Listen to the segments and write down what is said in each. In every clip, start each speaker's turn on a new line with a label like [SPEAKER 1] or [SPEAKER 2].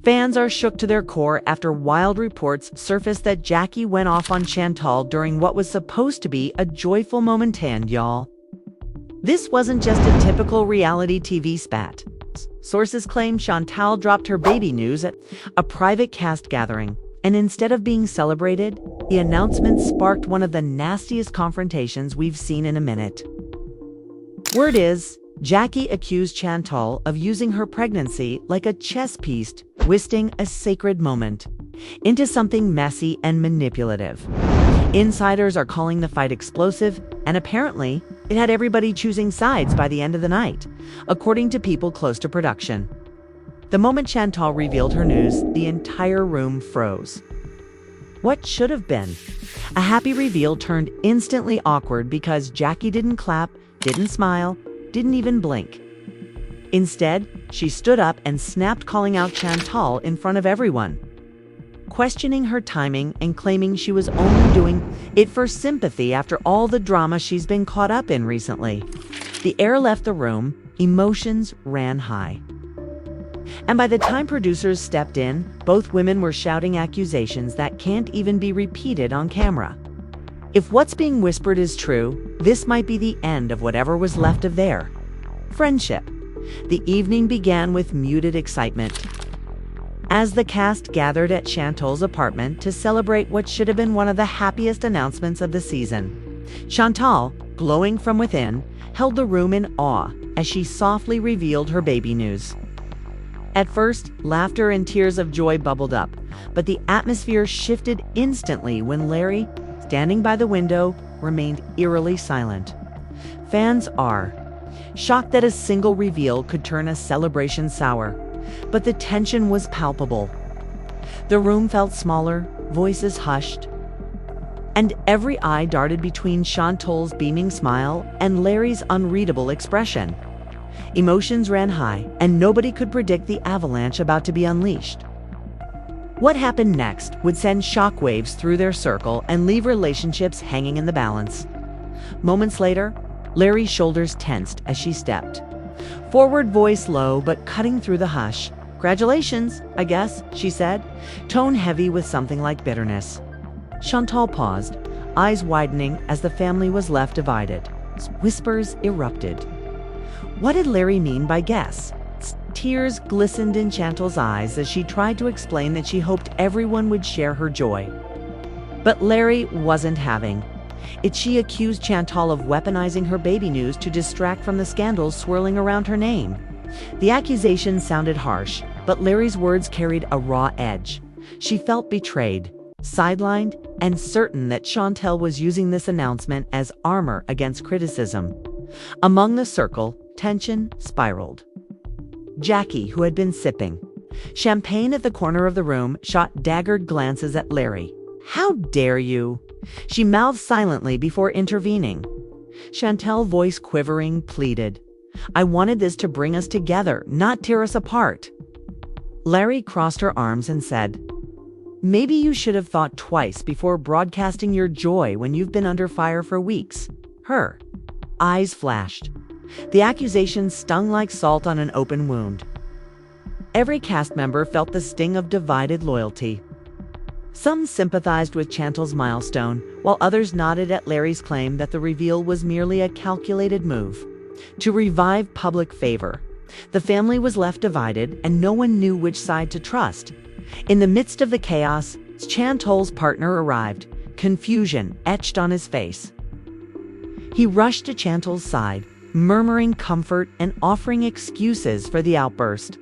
[SPEAKER 1] Fans are shook to their core after wild reports surfaced that Jackie went off on Chantel during what was supposed to be a joyful moment, and y'all. This wasn't just a typical reality TV spat. Sources claim Chantel dropped her baby news at a private cast gathering, and instead of being celebrated, the announcement sparked one of the nastiest confrontations we've seen in a minute. Word is, Jackie accused Chantel of using her pregnancy like a chess piece, twisting a sacred moment into something messy and manipulative. Insiders are calling the fight explosive, and apparently, it had everybody choosing sides by the end of the night, according to people close to production. The moment Chantel revealed her news, the entire room froze. What should have been a happy reveal turned instantly awkward because Jackie didn't clap, didn't smile, didn't even blink. Instead, she stood up and snapped, calling out Chantel in front of everyone, questioning her timing and claiming she was only doing it for sympathy after all the drama she's been caught up in recently. The air left the room, emotions ran high. And by the time producers stepped in, both women were shouting accusations that can't even be repeated on camera. If what's being whispered is true, this might be the end of whatever was left of their friendship. The evening began with muted excitement. As the cast gathered at Chantel's apartment to celebrate what should have been one of the happiest announcements of the season, Chantel, glowing from within, held the room in awe as she softly revealed her baby news. At first, laughter and tears of joy bubbled up, but the atmosphere shifted instantly when Larry, standing by the window, remained eerily silent. Fans are shocked that a single reveal could turn a celebration sour, but the tension was palpable. The room felt smaller, voices hushed, and every eye darted between Chantel's beaming smile and Larry's unreadable expression. Emotions ran high, and nobody could predict the avalanche about to be unleashed. What happened next would send shockwaves through their circle and leave relationships hanging in the balance. Moments later, Larry's shoulders tensed as she stepped forward, voice low but cutting through the hush. "Congratulations, I guess," she said, tone heavy with something like bitterness. Chantel paused, eyes widening as the family was left divided. Whispers erupted. What did Larry mean by guess? Tears glistened in Chantel's eyes as she tried to explain that she hoped everyone would share her joy. But Larry wasn't having it. She accused Chantel of weaponizing her baby news to distract from the scandals swirling around her name. The accusation sounded harsh, but Larry's words carried a raw edge. She felt betrayed, sidelined, and certain that Chantel was using this announcement as armor against criticism. Among the circle, tension spiraled. Jackie, who had been sipping champagne at the corner of the room, shot daggered glances at Larry. "How dare you?" She mouthed silently before intervening. Chantel's voice quivering pleaded, "I wanted this to bring us together, not tear us apart." Larry crossed her arms and said, "Maybe you should have thought twice before broadcasting your joy when you've been under fire for weeks." Her eyes flashed. The accusation stung like salt on an open wound. Every cast member felt the sting of divided loyalty. Some sympathized with Chantel's milestone, while others nodded at Larry's claim that the reveal was merely a calculated move to revive public favor. The family was left divided, and no one knew which side to trust. In the midst of the chaos, Chantel's partner arrived, confusion etched on his face. He rushed to Chantel's side, murmuring comfort and offering excuses for the outburst.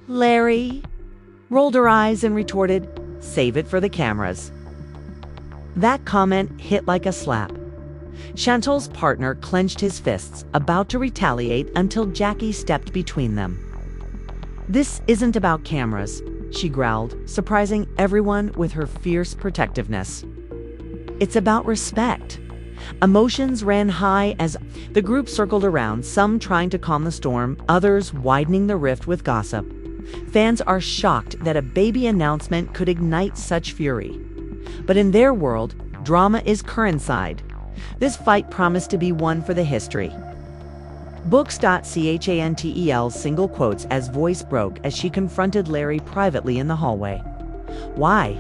[SPEAKER 1] Larry rolled her eyes and retorted, "Save it for the cameras." That comment hit like a slap. Chantel's partner clenched his fists, about to retaliate until Jackie stepped between them. "This isn't about cameras," she growled, surprising everyone with her fierce protectiveness. "It's about respect." Emotions ran high as the group circled around, some trying to calm the storm, others widening the rift with gossip. Fans are shocked that a baby announcement could ignite such fury. But in their world, drama is currency. This fight promised to be one for the history. Books.chantel single quotes as voice broke as she confronted Larry privately in the hallway. "Why?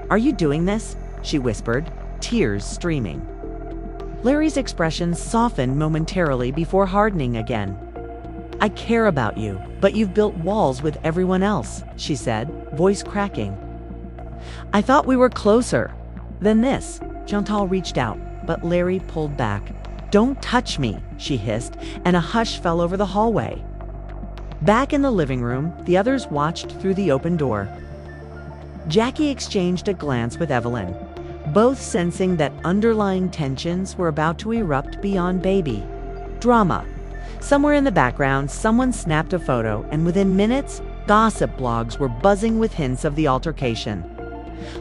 [SPEAKER 1] Are you doing this?" she whispered, tears streaming. Larry's expression softened momentarily before hardening again. "I care about you, but you've built walls with everyone else," she said, voice cracking. "I thought we were closer than this." Chantel reached out, but Larry pulled back. "Don't touch me," she hissed, and a hush fell over the hallway. Back in the living room, the others watched through the open door. Jackie exchanged a glance with Evelyn, both sensing that underlying tensions were about to erupt beyond baby drama. Somewhere in the background, someone snapped a photo, and within minutes, gossip blogs were buzzing with hints of the altercation.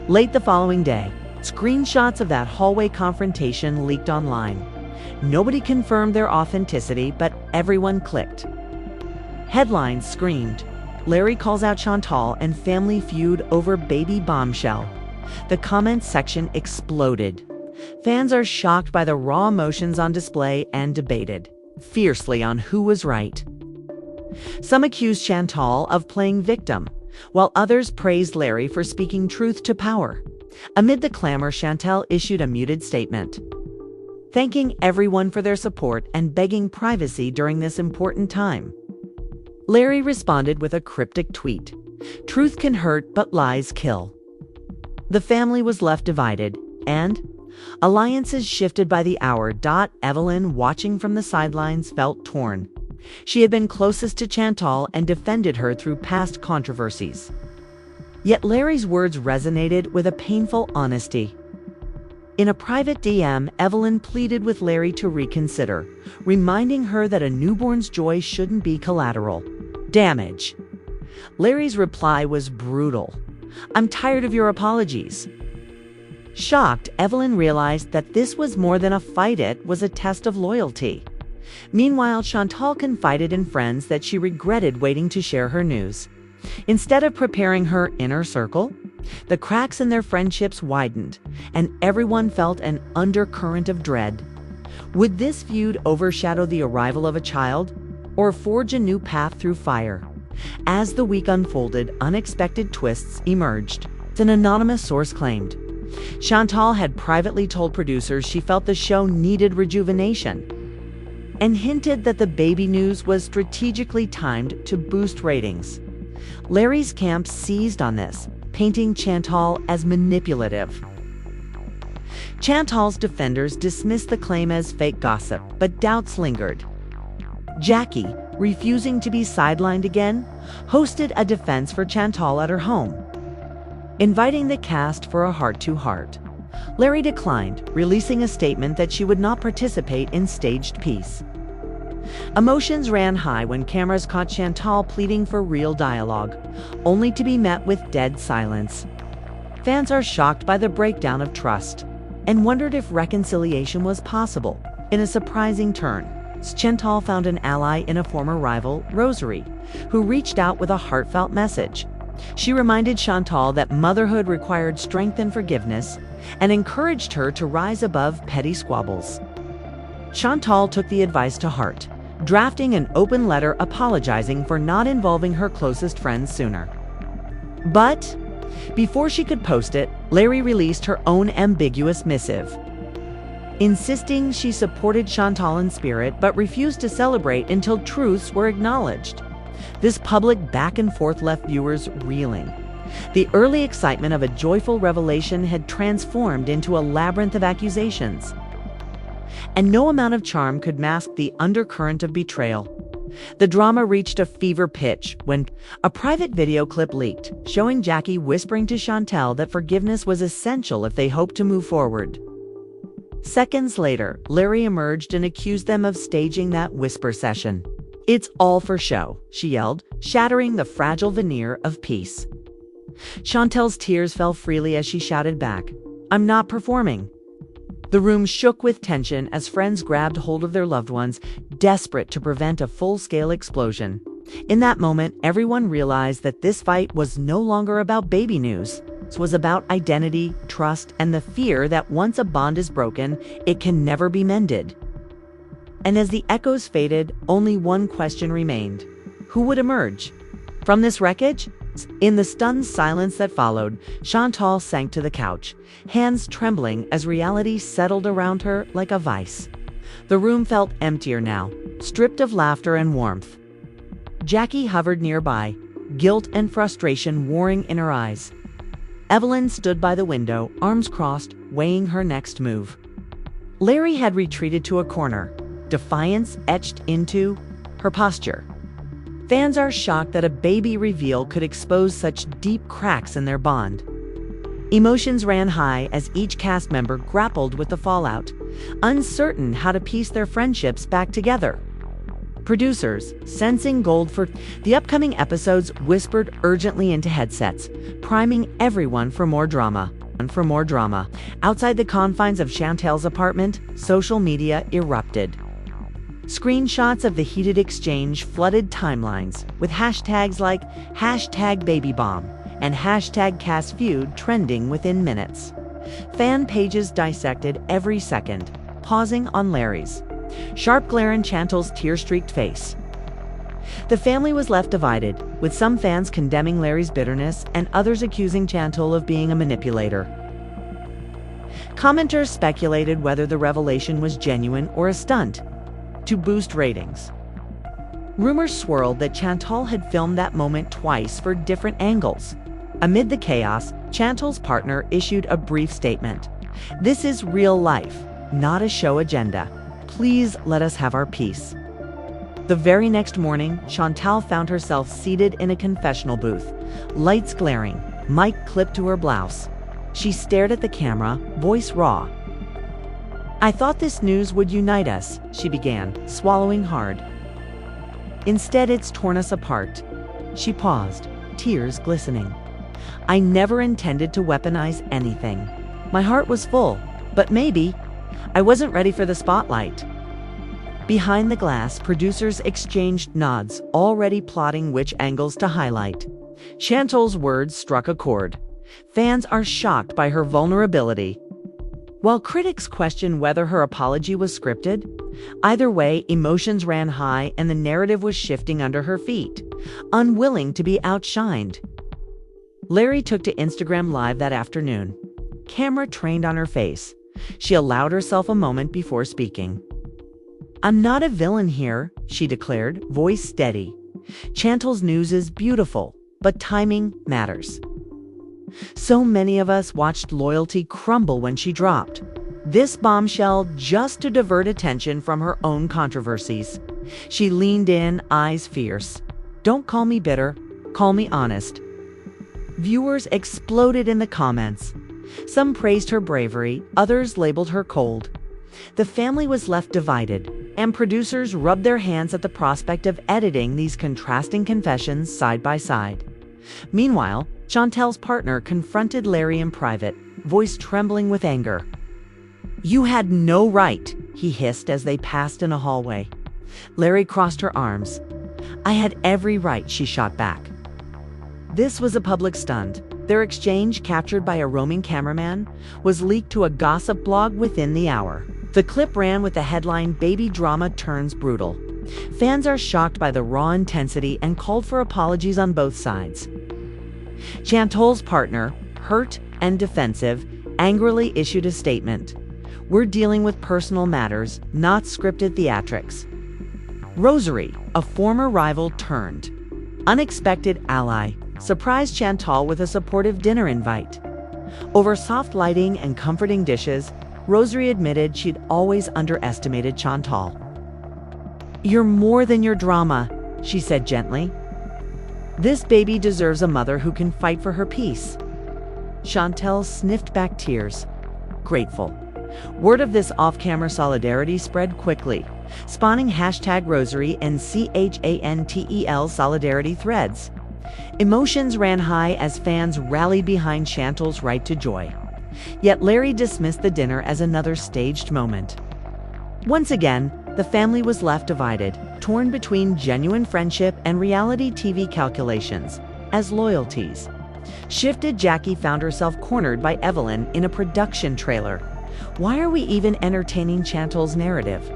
[SPEAKER 1] Late the following day, screenshots of that hallway confrontation leaked online. Nobody confirmed their authenticity, but everyone clicked. Headlines screamed, "Larry calls out Chantel and family feud over baby bombshell." The comments section exploded. Fans are shocked by the raw emotions on display and debated fiercely on who was right. Some accused Chantel of playing victim, while others praised Larry for speaking truth to power. Amid the clamor, Chantel issued a muted statement, thanking everyone for their support and begging privacy during this important time. Larry responded with a cryptic tweet, "Truth can hurt, but lies kill." The family was left divided, and alliances shifted by the hour. Evelyn, watching from the sidelines, felt torn. She had been closest to Chantel and defended her through past controversies. Yet Larry's words resonated with a painful honesty. In a private DM, Evelyn pleaded with Larry to reconsider, reminding her that a newborn's joy shouldn't be collateral damage. Larry's reply was brutal. "I'm tired of your apologies." Shocked, Evelyn realized that this was more than a fight, it was a test of loyalty. Meanwhile, Chantel confided in friends that she regretted waiting to share her news. Instead of preparing her inner circle, the cracks in their friendships widened, and everyone felt an undercurrent of dread. Would this feud overshadow the arrival of a child, or forge a new path through fire? As the week unfolded, unexpected twists emerged. An anonymous source claimed Chantel had privately told producers she felt the show needed rejuvenation, and hinted that the baby news was strategically timed to boost ratings. Larry's camp seized on this, painting Chantel as manipulative. Chantel's defenders dismissed the claim as fake gossip, but doubts lingered. Jackie, refusing to be sidelined again, hosted a defense for Chantel at her home, inviting the cast for a heart-to-heart. Larry declined, releasing a statement that she would not participate in staged peace. Emotions ran high when cameras caught Chantel pleading for real dialogue, only to be met with dead silence. Fans are shocked by the breakdown of trust and wondered if reconciliation was possible. In a surprising turn, Chantel found an ally in a former rival, Rosary, who reached out with a heartfelt message. She reminded Chantel that motherhood required strength and forgiveness, and encouraged her to rise above petty squabbles. Chantel took the advice to heart, drafting an open letter apologizing for not involving her closest friends sooner. But before she could post it, Larry released her own ambiguous missive, insisting she supported Chantel in spirit but refused to celebrate until truths were acknowledged. This public back and forth left viewers reeling. The early excitement of a joyful revelation had transformed into a labyrinth of accusations, and no amount of charm could mask the undercurrent of betrayal. The drama reached a fever pitch when a private video clip leaked, showing Jackie whispering to Chantel that forgiveness was essential if they hoped to move forward. Seconds later, Larry emerged and accused them of staging that whisper session. "It's all for show," she yelled, shattering the fragile veneer of peace. Chantel's tears fell freely as she shouted back, "I'm not performing." The room shook with tension as friends grabbed hold of their loved ones, desperate to prevent a full-scale explosion. In that moment, everyone realized that this fight was no longer about baby news. It was about identity, trust, and the fear that once a bond is broken, it can never be mended. And as the echoes faded, only one question remained. Who would emerge? From this wreckage? In the stunned silence that followed, Chantel sank to the couch, hands trembling as reality settled around her like a vice. The room felt emptier now, stripped of laughter and warmth. Jackie hovered nearby, guilt and frustration warring in her eyes. Evelyn stood by the window, arms crossed, weighing her next move. Larae had retreated to a corner, defiance etched into her posture. Fans are shocked that a baby reveal could expose such deep cracks in their bond. Emotions ran high as each cast member grappled with the fallout, uncertain how to piece their friendships back together. Producers, sensing gold for the upcoming episodes, whispered urgently into headsets, priming everyone for more drama. Outside the confines of Chantel's apartment, social media erupted. Screenshots of the heated exchange flooded timelines, with hashtags like #BabyBomb and #CastFeud trending within minutes. Fan pages dissected every second, pausing on Larae's sharp glare and Chantel's tear-streaked face. The family was left divided, with some fans condemning Larae's bitterness and others accusing Chantel of being a manipulator. Commenters speculated whether the revelation was genuine or a stunt to boost ratings. Rumors swirled that Chantel had filmed that moment twice for different angles. Amid the chaos, Chantel's partner issued a brief statement. "This is real life, not a show agenda. Please let us have our peace." The very next morning, Chantel found herself seated in a confessional booth, lights glaring, mic clipped to her blouse. She stared at the camera, voice raw. "I thought this news would unite us," she began, swallowing hard. "Instead, it's torn us apart." She paused, tears glistening. "I never intended to weaponize anything. My heart was full, but maybe I wasn't ready for the spotlight." Behind the glass, producers exchanged nods, already plotting which angles to highlight. Chantel's words struck a chord. Fans are shocked by her vulnerability, while critics question whether her apology was scripted. Either way, emotions ran high and the narrative was shifting under her feet, unwilling to be outshined. Larae took to Instagram Live that afternoon, camera trained on her face. She allowed herself a moment before speaking. "I'm not a villain here," she declared, voice steady. "Chantel's news is beautiful, but timing matters. So many of us watched loyalty crumble when she dropped this bombshell just to divert attention from her own controversies." She leaned in, eyes fierce. "Don't call me bitter, call me honest." Viewers exploded in the comments. Some praised her bravery, others labeled her cold. The family was left divided, and producers rubbed their hands at the prospect of editing these contrasting confessions side by side. Meanwhile, Chantel's partner confronted Larae in private, voice trembling with anger. "You had no right," he hissed as they passed in a hallway. Larae crossed her arms. "I had every right," she shot back. This was a public stunt. Their exchange, captured by a roaming cameraman, was leaked to a gossip blog within the hour. The clip ran with the headline, "Baby Drama Turns Brutal." Fans are shocked by the raw intensity and called for apologies on both sides. Chantel's partner, hurt and defensive, angrily issued a statement. "We're dealing with personal matters, not scripted theatrics." Rosary, a former rival turned unexpected ally, surprised Chantel with a supportive dinner invite. Over soft lighting and comforting dishes, Rosary admitted she'd always underestimated Chantel. "You're more than your drama," she said gently. "This baby deserves a mother who can fight for her peace." Chantel sniffed back tears, grateful. Word of this off-camera solidarity spread quickly, spawning #Rosary and CHANTEL solidarity threads. Emotions ran high as fans rallied behind Chantel's right to joy. Yet Larae dismissed the dinner as another staged moment. Once again, the family was left divided, torn between genuine friendship and reality TV calculations, as loyalties shifted. Jackie found herself cornered by Evelyn in a production trailer. Why are we even entertaining Chantel's narrative?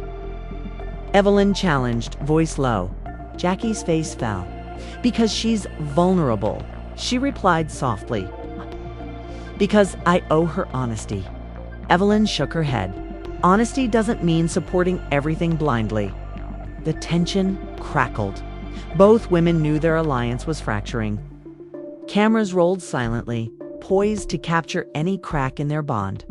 [SPEAKER 1] Evelyn challenged, voice low. Jackie's face fell. Because she's vulnerable, she replied softly. Because I owe her honesty. Evelyn shook her head. Honesty doesn't mean supporting everything blindly. The tension crackled. Both women knew their alliance was fracturing. Cameras rolled silently, poised to capture any crack in their bond.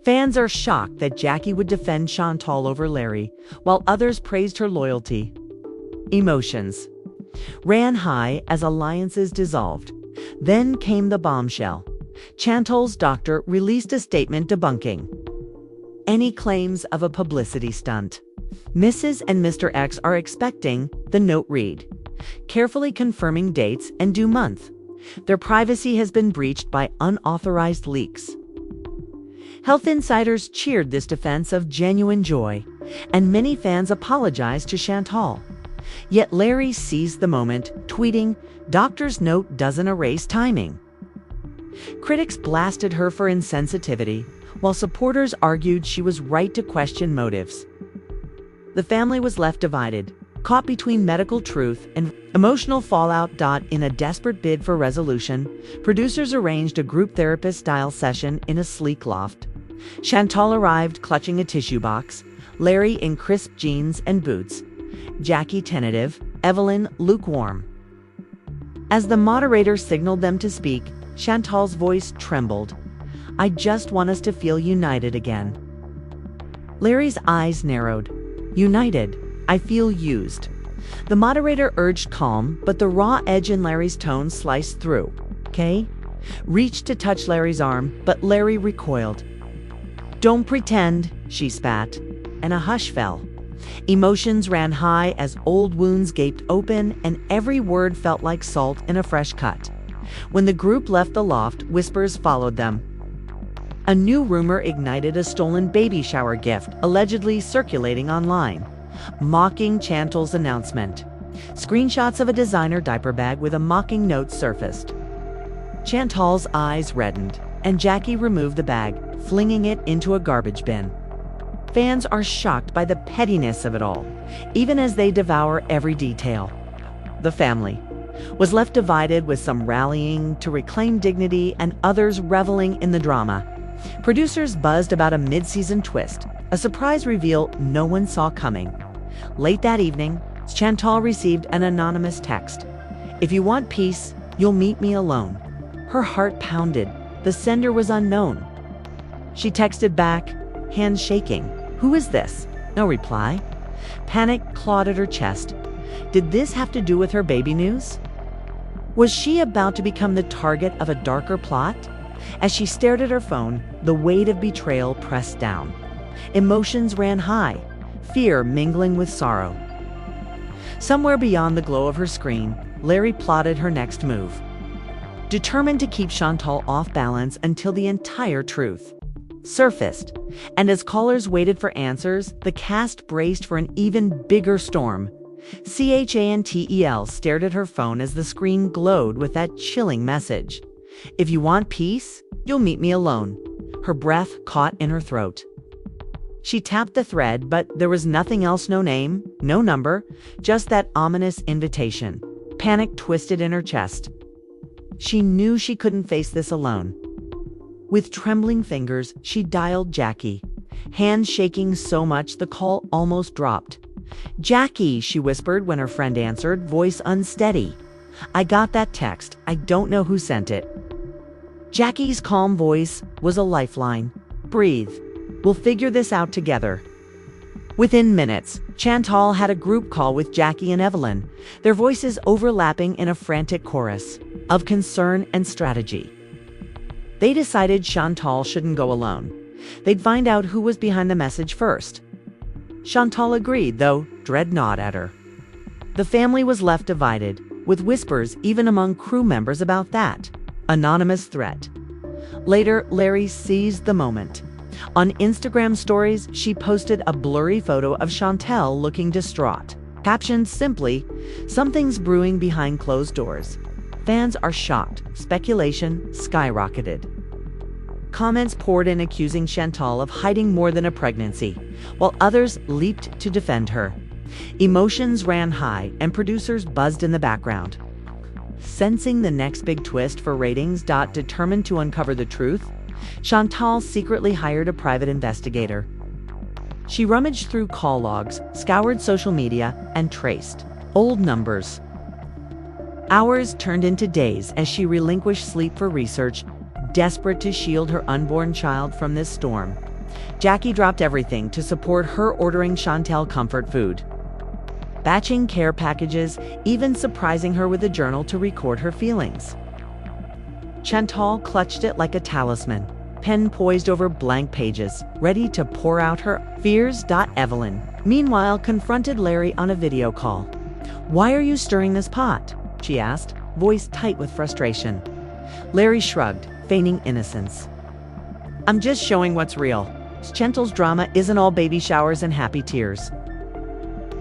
[SPEAKER 1] Fans are shocked that Jackie would defend Chantel over Larry, while others praised her loyalty. Emotions ran high as alliances dissolved. Then came the bombshell. Chantel's doctor released a statement debunking any claims of a publicity stunt. Mrs. and Mr. X are expecting, the note read, carefully confirming dates and due month. Their privacy has been breached by unauthorized leaks. Health insiders cheered this defense of genuine joy, and many fans apologized to Chantel. Yet Larry seized the moment, tweeting, "Doctor's note doesn't erase timing." Critics blasted her for insensitivity, while supporters argued she was right to question motives. The family was left divided, caught between medical truth and emotional fallout. In a desperate bid for resolution, producers arranged a group therapist-style session in a sleek loft. Chantel arrived clutching a tissue box, Larry in crisp jeans and boots, Jackie tentative, Evelyn lukewarm. As the moderator signaled them to speak, Chantel's voice trembled. "I just want us to feel united again." Larry's eyes narrowed. "United, I feel used." The moderator urged calm, but the raw edge in Larry's tone sliced through. "Okay?" Reached to touch Larry's arm, but Larry recoiled. "Don't pretend," she spat, and a hush fell. Emotions ran high as old wounds gaped open, and every word felt like salt in a fresh cut. When the group left the loft, whispers followed them. A new rumor ignited a stolen baby shower gift, allegedly circulating online, mocking Chantel's announcement. Screenshots of a designer diaper bag with a mocking note surfaced. Chantel's eyes reddened, and Jackie removed the bag, flinging it into a garbage bin. Fans are shocked by the pettiness of it all, even as they devour every detail. The family was left divided, with some rallying to reclaim dignity and others reveling in the drama. Producers buzzed about a mid-season twist, a surprise reveal no one saw coming. Late that evening, Chantel received an anonymous text. "If you want peace, you'll meet me alone." Her heart pounded. The sender was unknown. She texted back, hands shaking. "Who is this?" No reply. Panic clawed at her chest. Did this have to do with her baby news? Was she about to become the target of a darker plot? As she stared at her phone, the weight of betrayal pressed down. Emotions ran high, fear mingling with sorrow. Somewhere beyond the glow of her screen, Larry plotted her next move, determined to keep Chantel off balance until the entire truth surfaced. And as callers waited for answers, the cast braced for an even bigger storm. Chantel stared at her phone as the screen glowed with that chilling message. "If you want peace, you'll meet me alone." Her breath caught in her throat. She tapped the thread, but there was nothing else, no name, no number, just that ominous invitation. Panic twisted in her chest. She knew she couldn't face this alone. With trembling fingers, she dialed Jackie, hands shaking so much the call almost dropped. "Jackie," she whispered when her friend answered, voice unsteady. "I got that text. I don't know who sent it." Jackie's calm voice was a lifeline. "Breathe. We'll figure this out together." Within minutes, Chantel had a group call with Jackie and Evelyn, their voices overlapping in a frantic chorus of concern and strategy. They decided Chantel shouldn't go alone. They'd find out who was behind the message first. Chantel agreed, though dread gnawed at her. The family was left divided, with whispers even among crew members about that anonymous threat. Later, Larry seized the moment. On Instagram stories, she posted a blurry photo of Chantel looking distraught, captioned simply, "Something's brewing behind closed doors." Fans are shocked. Speculation skyrocketed. Comments poured in accusing Chantel of hiding more than a pregnancy, while others leaped to defend her. Emotions ran high, and producers buzzed in the background. Sensing the next big twist for ratings. Determined to uncover the truth, Chantel secretly hired a private investigator. She rummaged through call logs, scoured social media, and traced old numbers. Hours turned into days as she relinquished sleep for research, desperate to shield her unborn child from this storm. Jackie dropped everything to support her, ordering Chantel comfort food, batching care packages, even surprising her with a journal to record her feelings. Chantal clutched it like a talisman, pen poised over blank pages, ready to pour out her fears. Evelyn, meanwhile, confronted Larae on a video call. "Why are you stirring this pot?" she asked, voice tight with frustration. Larae shrugged, feigning innocence. "I'm just showing what's real. Chantel's drama isn't all baby showers and happy tears."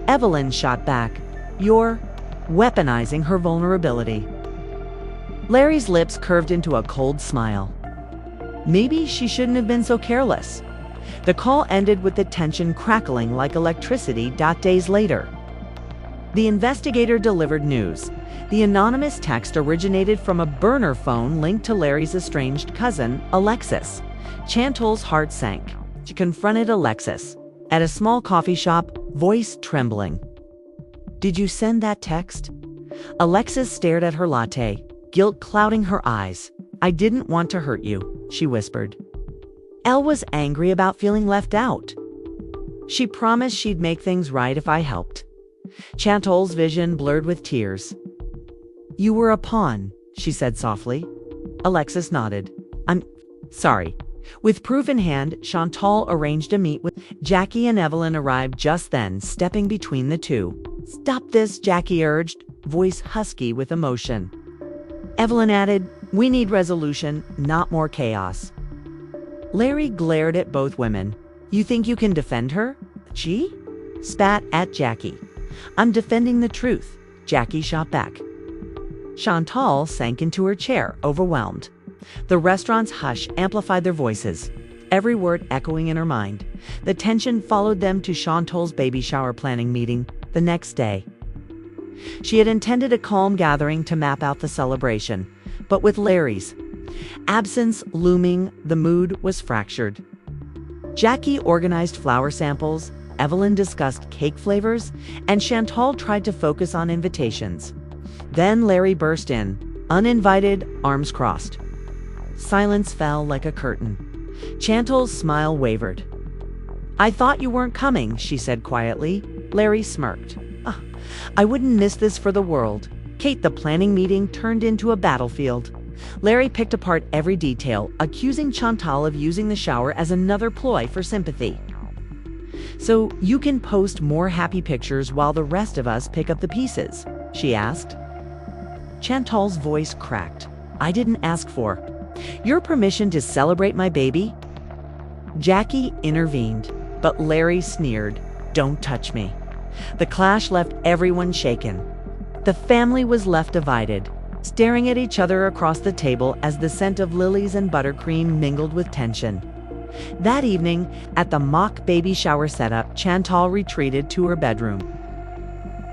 [SPEAKER 1] Evelyn shot back, "You're weaponizing her vulnerability." Larae's lips curved into a cold smile. Maybe she shouldn't have been so careless. The call ended with the tension crackling like electricity. Days later, the investigator delivered news. The anonymous text originated from a burner phone linked to Larae's estranged cousin, Alexis. Chantel's heart sank. She confronted Alexis at a small coffee shop, voice trembling. "Did you send that text?" Alexis stared at her latte, guilt clouding her eyes. "I didn't want to hurt you," she whispered. Elle was angry about feeling left out. "She promised she'd make things right if I helped." Chantel's vision blurred with tears. "You were a pawn," she said softly. Alexis nodded. "I'm sorry." With proof in hand, Chantal arranged a meet with Jackie, and Evelyn arrived just then, stepping between the two. "Stop this," Jackie urged, voice husky with emotion. Evelyn added, "We need resolution, not more chaos." Larae glared at both women. "You think you can defend her?" She spat at Jackie. "I'm defending the truth," Jackie shot back. Chantal sank into her chair, overwhelmed. The restaurant's hush amplified their voices, every word echoing in her mind. The tension followed them to Chantal's baby shower planning meeting the next day. She had intended a calm gathering to map out the celebration, but with Larae's absence looming, the mood was fractured. Jackie organized flower samples, Evelyn discussed cake flavors, and Chantal tried to focus on invitations. Then Larae burst in, uninvited, arms crossed. Silence fell like a curtain. Chantal's smile wavered. "I thought you weren't coming," she said quietly. Larae smirked. "I wouldn't miss this for the world." Kate, the planning meeting turned into a battlefield. Larae picked apart every detail, accusing Chantal of using the shower as another ploy for sympathy. "So you can post more happy pictures while the rest of us pick up the pieces?" she asked. Chantal's voice cracked. "I didn't ask for your permission to celebrate my baby." Jackie intervened, but Larae sneered, "Don't touch me." The clash left everyone shaken. The family was left divided, staring at each other across the table as the scent of lilies and buttercream mingled with tension. That evening, at the mock baby shower setup, Chantal retreated to her bedroom.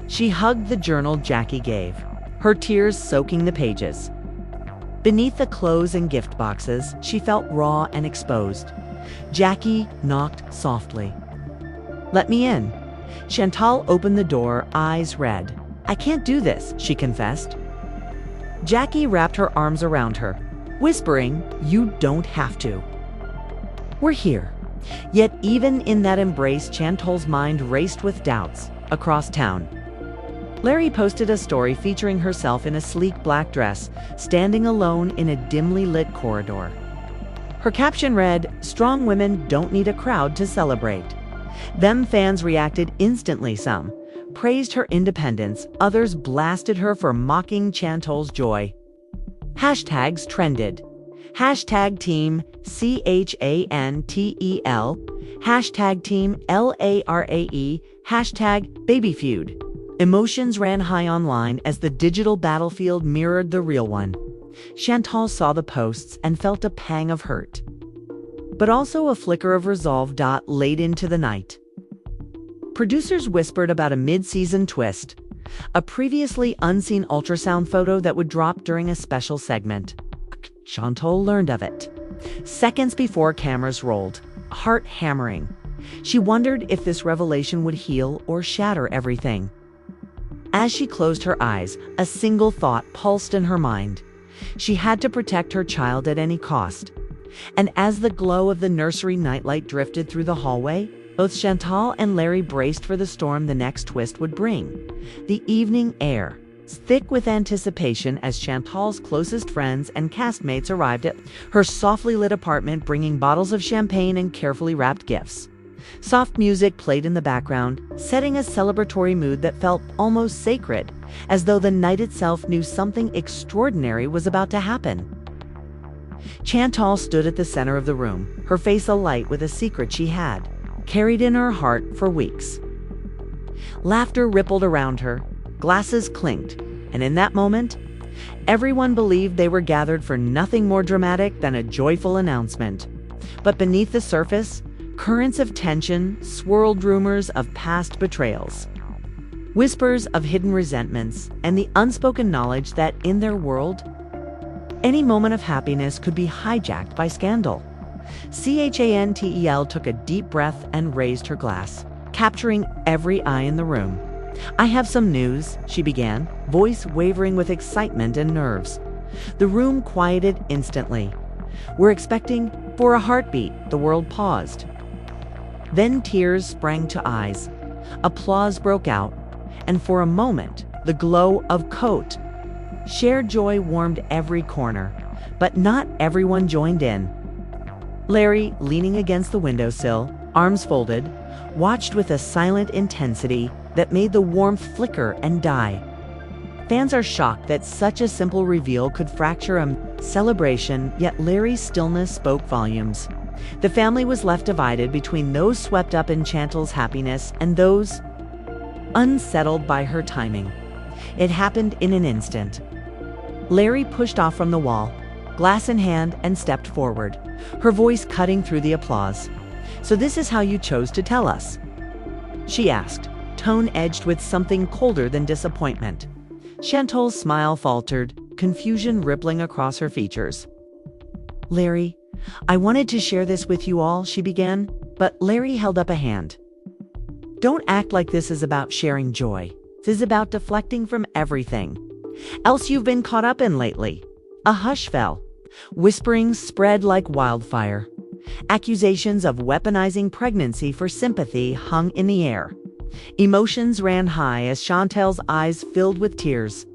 [SPEAKER 1] She hugged the journal Jackie gave, her tears soaking the pages. Beneath the clothes and gift boxes, she felt raw and exposed. Jackie knocked softly. "Let me in." Chantal opened the door, eyes red. "I can't do this," she confessed. Jackie wrapped her arms around her, whispering, "You don't have to. We're here." Yet even in that embrace, Chantal's mind raced with doubts. Across town, Larae posted a story featuring herself in a sleek black dress, standing alone in a dimly lit corridor. Her caption read, "Strong women don't need a crowd to celebrate." Them fans reacted instantly. Some praised her independence, others blasted her for mocking Chantal's joy. Hashtags trended. Hashtag team CHANTEL, hashtag team LARAE, hashtag babyfeud. Emotions ran high online as the digital battlefield mirrored the real one. Chantal saw the posts and felt a pang of hurt, but also a flicker of resolve. Late into the night, Producers whispered about a mid-season twist, a previously unseen ultrasound photo that would drop during a special segment. Chantel learned of it seconds before cameras rolled, heart hammering. She wondered if this revelation would heal or shatter everything. As she closed her eyes, a single thought pulsed in her mind. She had to protect her child at any cost. And as the glow of the nursery nightlight drifted through the hallway, both Chantel and Larae braced for the storm the next twist would bring. The evening air, thick with anticipation as Chantel's closest friends and castmates arrived at her softly lit apartment bringing bottles of champagne and carefully wrapped gifts. Soft music played in the background, setting a celebratory mood that felt almost sacred, as though the night itself knew something extraordinary was about to happen. Chantel stood at the center of the room, her face alight with a secret she had carried in her heart for weeks. Laughter rippled around her, glasses clinked, and in that moment, everyone believed they were gathered for nothing more dramatic than a joyful announcement. But beneath the surface, currents of tension swirled, rumors of past betrayals, whispers of hidden resentments, and the unspoken knowledge that in their world, any moment of happiness could be hijacked by scandal. Chantel took a deep breath and raised her glass, capturing every eye in the room. "I have some news," she began, voice wavering with excitement and nerves. The room quieted instantly. "We're expecting for a heartbeat," the world paused. Then tears sprang to eyes. Applause broke out, and for a moment, the glow of coat. Shared joy warmed every corner, but not everyone joined in. Larae, leaning against the windowsill, arms folded, watched with a silent intensity that made the warmth flicker and die. Fans are shocked that such a simple reveal could fracture a celebration, yet Larae's stillness spoke volumes. The family was left divided between those swept up in Chantel's happiness and those unsettled by her timing. It happened in an instant. Larae pushed off from the wall, glass in hand, and stepped forward, her voice cutting through the applause. "So this is how you chose to tell us?" she asked, tone edged with something colder than disappointment. Chantel's smile faltered, confusion rippling across her features. "Larae, I wanted to share this with you all," she began, but Larae held up a hand. "Don't act like this is about sharing joy. This is about deflecting from everything else you've been caught up in lately." A hush fell. Whisperings spread like wildfire. Accusations of weaponizing pregnancy for sympathy hung in the air. Emotions ran high as Chantel's eyes filled with tears.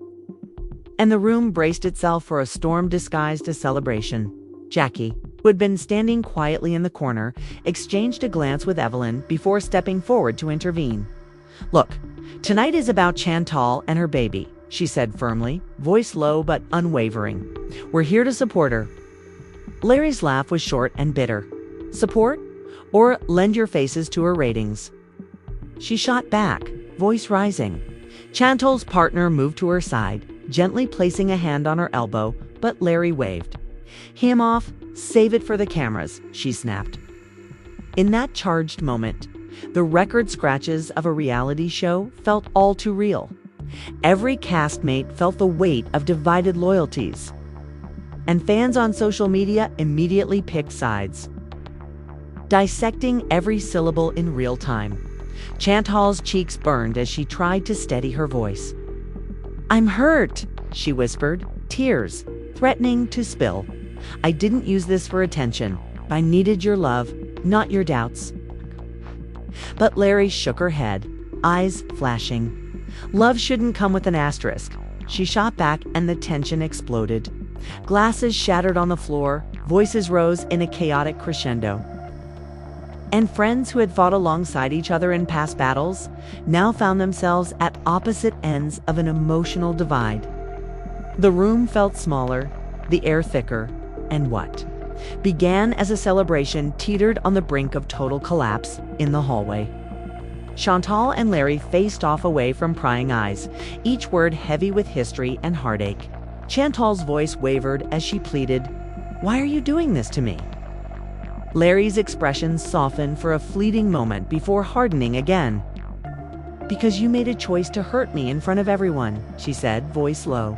[SPEAKER 1] And the room braced itself for a storm disguised as celebration. Jackie, who had been standing quietly in the corner, exchanged a glance with Evelyn before stepping forward to intervene. "Look, tonight is about Chantel and her baby," she said firmly, voice low but unwavering. "We're here to support her." Larae's laugh was short and bitter. "Support? Or lend your faces to her ratings?" She shot back, voice rising. Chantel's partner moved to her side, gently placing a hand on her elbow, but Larae waved. "Him off, save it for the cameras," she snapped. In that charged moment, the record scratches of a reality show felt all too real. Every castmate felt the weight of divided loyalties, and fans on social media immediately picked sides, dissecting every syllable in real time. Chantel's cheeks burned as she tried to steady her voice. "I'm hurt," she whispered, tears threatening to spill. "I didn't use this for attention. I needed your love, not your doubts." But Larae shook her head, eyes flashing. "Love shouldn't come with an asterisk." She shot back and the tension exploded. Glasses shattered on the floor, voices rose in a chaotic crescendo. And friends who had fought alongside each other in past battles now found themselves at opposite ends of an emotional divide. The room felt smaller, the air thicker, and what began as a celebration teetered on the brink of total collapse in the hallway. Chantel and Larae faced off away from prying eyes, each word heavy with history and heartache. Chantel's voice wavered as she pleaded, "Why are you doing this to me?" Larae's expression softened for a fleeting moment before hardening again. because you made a choice to hurt me in front of everyone," she said, voice low.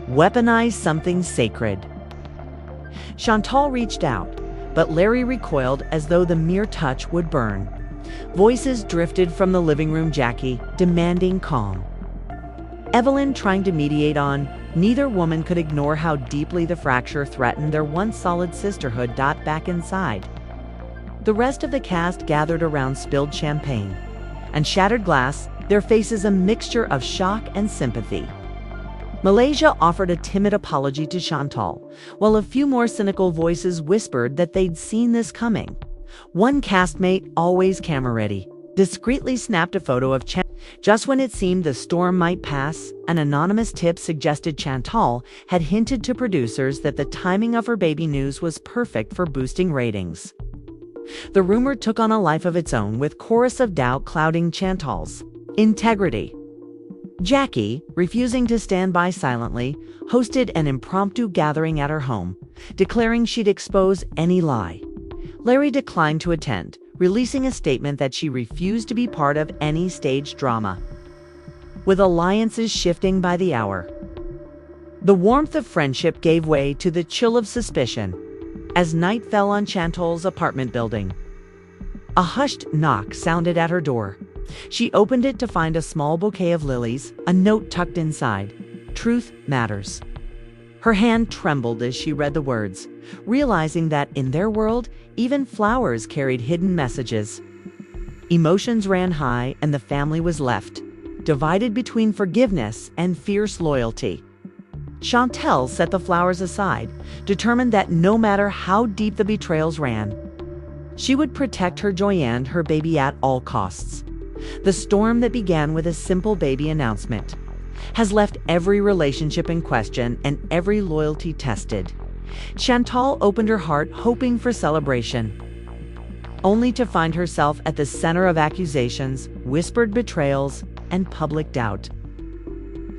[SPEAKER 1] "Weaponize something sacred." Chantel reached out, but Larae recoiled as though the mere touch would burn. Voices drifted from the living room, Jackie, demanding calm. Evelyn trying to mediate on, neither woman could ignore how deeply the fracture threatened their once solid sisterhood. Back inside, the rest of the cast gathered around spilled champagne and shattered glass, their faces a mixture of shock and sympathy. Malaysia offered a timid apology to Chantel, while a few more cynical voices whispered that they'd seen this coming. One castmate, always camera ready, discreetly snapped a photo of Chantel. Just when it seemed the storm might pass, an anonymous tip suggested Chantel had hinted to producers that the timing of her baby news was perfect for boosting ratings. The rumor took on a life of its own, with chorus of doubt clouding Chantel's integrity. Jackie, refusing to stand by silently, hosted an impromptu gathering at her home, declaring she'd expose any lie. Larae declined to attend, releasing a statement that she refused to be part of any staged drama. With alliances shifting by the hour, the warmth of friendship gave way to the chill of suspicion as night fell on Chantel's apartment building. A hushed knock sounded at her door. She opened it to find a small bouquet of lilies, a note tucked inside. "Truth matters." Her hand trembled as she read the words, realizing that in their world, even flowers carried hidden messages. Emotions ran high, and the family was left, divided between forgiveness and fierce loyalty. Chantel set the flowers aside, determined that no matter how deep the betrayals ran, she would protect her Joyanne, her baby, at all costs. The storm that began with a simple baby announcement has left every relationship in question and every loyalty tested. Chantel opened her heart, hoping for celebration, only to find herself at the center of accusations, whispered betrayals, and public doubt.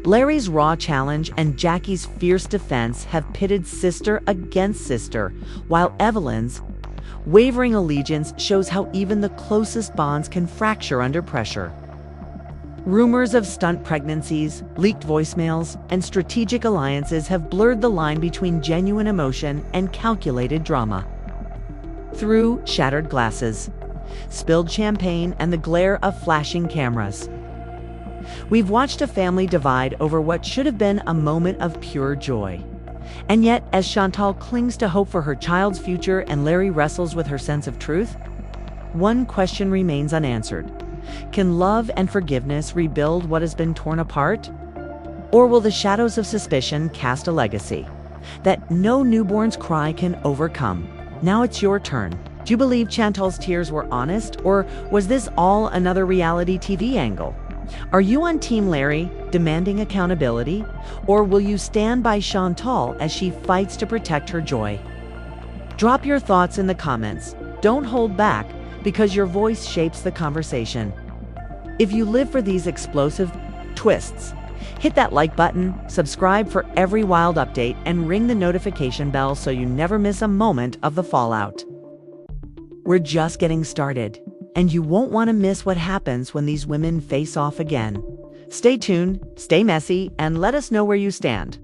[SPEAKER 1] Larae's raw challenge and Jackie's fierce defense have pitted sister against sister, while Evelyn's wavering allegiance shows how even the closest bonds can fracture under pressure. Rumors of stunt pregnancies, leaked voicemails, and strategic alliances have blurred the line between genuine emotion and calculated drama. Through shattered glasses, spilled champagne, and the glare of flashing cameras, we've watched a family divide over what should have been a moment of pure joy. And yet, as Chantel clings to hope for her child's future and Larae wrestles with her sense of truth, one question remains unanswered. Can love and forgiveness rebuild what has been torn apart? Or will the shadows of suspicion cast a legacy that no newborn's cry can overcome? Now it's your turn. Do you believe Chantel's tears were honest, or was this all another reality TV angle? Are you on Team Larae, demanding accountability? Or will you stand by Chantel as she fights to protect her joy? Drop your thoughts in the comments. Don't hold back, because your voice shapes the conversation. If you live for these explosive twists, hit that like button, subscribe for every wild update, and ring the notification bell so you never miss a moment of the fallout. We're just getting started, and you won't want to miss what happens when these women face off again. Stay tuned, stay messy, and let us know where you stand.